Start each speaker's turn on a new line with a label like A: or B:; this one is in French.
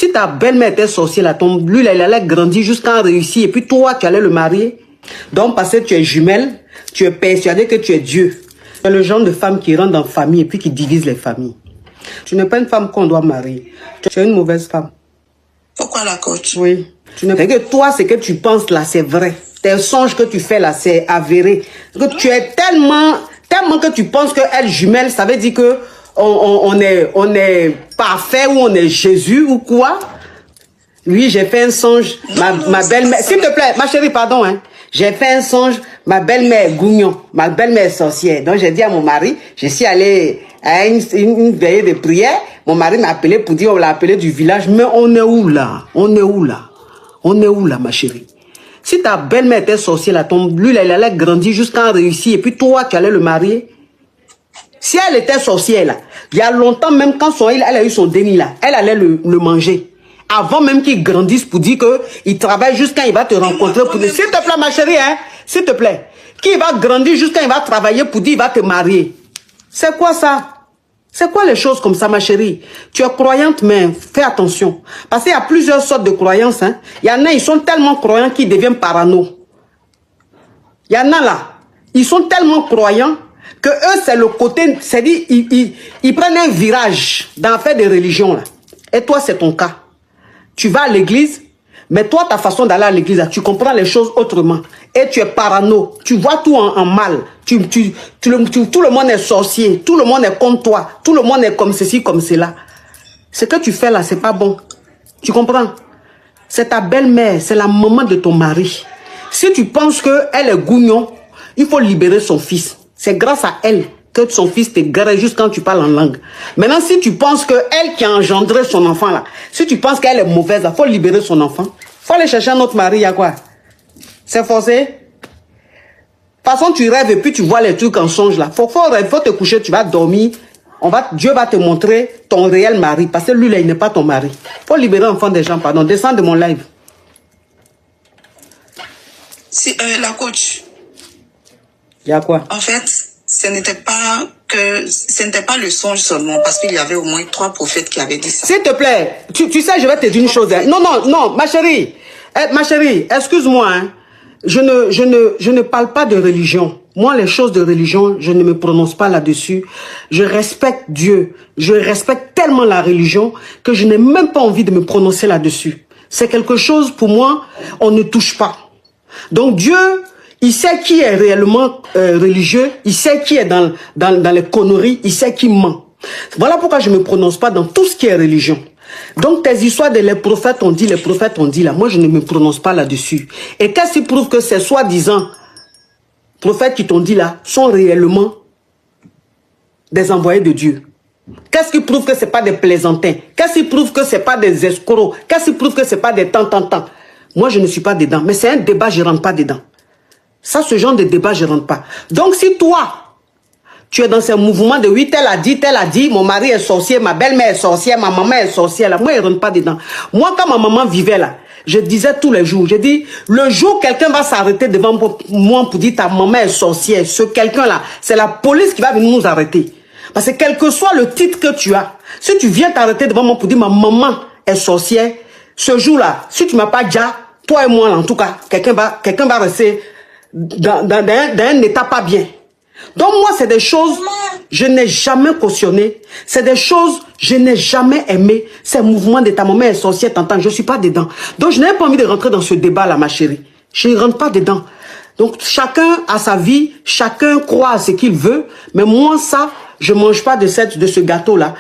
A: Si ta belle-mère était sorcière, là, lui, là, il allait grandir jusqu'à réussir. Et puis toi, tu allais le marier. Donc, parce que tu es jumelle, tu es persuadé que tu es Dieu. Tu es le genre de femme qui rentre dans la famille et puis qui divise les familles. Tu n'es pas une femme qu'on doit marier. Tu es une mauvaise femme.
B: Pourquoi la coach?
A: Oui. C'est que toi, ce que tu penses là, c'est vrai. Tes songes que tu fais là, c'est avéré. Que tu es tellement que tu penses qu'elle jumelle, ça veut dire que on est parfait ou on est Jésus ou quoi? Oui, j'ai fait un songe. Ma belle-mère, s'il te plaît, ma chérie, pardon, hein. J'ai fait un songe, ma belle-mère est gougnon, ma belle-mère est sorcière. Donc j'ai dit à mon mari, je suis allée à une veillée de prière. Mon mari m'a appelé pour dire, on l'a appelé du village. Mais on est où là? On est où là? On est où là, ma chérie? Si ta belle-mère était sorcière, là, lui, là, il allait grandir jusqu'à réussir. Et puis toi, tu allais le marier. Si elle était sorcière, là, il y a longtemps, même quand elle a eu son déni, là, elle allait le manger. Avant même qu'il grandisse pour dire qu'il travaille jusqu'à il va te rencontrer pour dire, s'il te plaît, ma chérie, hein, s'il te plaît, qu'il va grandir jusqu'à il va travailler pour dire il va te marier. C'est quoi ça? C'est quoi les choses comme ça, ma chérie? Tu es croyante, mais fais attention. Parce qu'il y a plusieurs sortes de croyances. Hein. Il y en a, ils sont tellement croyants qu'ils deviennent parano. Il y en a là, ils sont tellement croyants que eux, c'est le côté, c'est-à-dire, ils prennent un virage dans l'affaire des religions. Là. Et toi, c'est ton cas. Tu vas à l'église, mais toi, ta façon d'aller à l'église, tu comprends les choses autrement. Et tu es parano. Tu vois tout en mal. Tout le monde est sorcier. Tout le monde est comme toi. Tout le monde est comme ceci, comme cela. Ce que tu fais là, c'est pas bon. Tu comprends? C'est ta belle-mère, c'est la maman de ton mari. Si tu penses qu'elle est gougnon, il faut libérer son fils. C'est grâce à elle que son fils te guérit juste quand tu parles en langue. Maintenant, si tu penses que elle qui a engendré son enfant là, si tu penses qu'elle est mauvaise, il faut libérer son enfant. Il faut aller chercher un autre mari, il y a quoi? C'est forcé? De toute façon, tu rêves et puis tu vois les trucs en songe là. Faut te coucher, tu vas dormir. Dieu va te montrer ton réel mari. Parce que lui là, il n'est pas ton mari. Faut libérer l'enfant des gens, pardon. Descends de mon live.
B: Si, la coach.
A: Il y a quoi?
B: En fait, ce n'était pas le songe seulement, parce qu'il y avait au moins 3 prophètes qui avaient dit ça.
A: S'il te plaît, tu sais, je vais te dire une chose. Hein. Non, ma chérie, excuse-moi. Hein. Je ne parle pas de religion. Moi, les choses de religion, je ne me prononce pas là-dessus. Je respecte Dieu. Je respecte tellement la religion que je n'ai même pas envie de me prononcer là-dessus. C'est quelque chose, pour moi, on ne touche pas. Donc Dieu, il sait qui est réellement religieux, il sait qui est dans les conneries, il sait qui ment. Voilà pourquoi je ne me prononce pas dans tout ce qui est religion. Donc tes histoires de les prophètes ont dit là, moi je ne me prononce pas là-dessus. Et qu'est-ce qui prouve que ces soi-disant prophètes qui t'ont dit là sont réellement des envoyés de Dieu? Qu'est-ce qui prouve que ce n'est pas des plaisantins? Qu'est-ce qui prouve que ce n'est pas des escrocs? Qu'est-ce qui prouve que ce n'est pas des tant? Moi je ne suis pas dedans, mais c'est un débat, je ne rentre pas dedans. Ça, ce genre de débat, je ne rentre pas. Donc, si toi, tu es dans ces mouvements de oui, tel a dit, mon mari est sorcier, ma belle-mère est sorcière, ma maman est sorcière, là, moi, je ne rentre pas dedans. Moi, quand ma maman vivait là, je disais tous les jours, je dis, le jour où quelqu'un va s'arrêter devant moi pour dire ta maman est sorcière, ce quelqu'un-là, c'est la police qui va venir nous arrêter. Parce que quel que soit le titre que tu as, si tu viens t'arrêter devant moi pour dire ma maman est sorcière, ce jour-là, si tu ne m'as pas déjà, toi et moi, là, en tout cas, quelqu'un va rester dans un état pas bien. Donc moi, c'est des choses, je n'ai jamais cautionné. C'est des choses, je n'ai jamais aimé. Ces mouvements de ta maman est sorcière, t'entends, je ne suis pas dedans. Donc je n'ai pas envie de rentrer dans ce débat-là, ma chérie. Je ne rentre pas dedans. Donc chacun a sa vie, chacun croit à ce qu'il veut. Mais moi, ça, je ne mange pas de ce gâteau-là.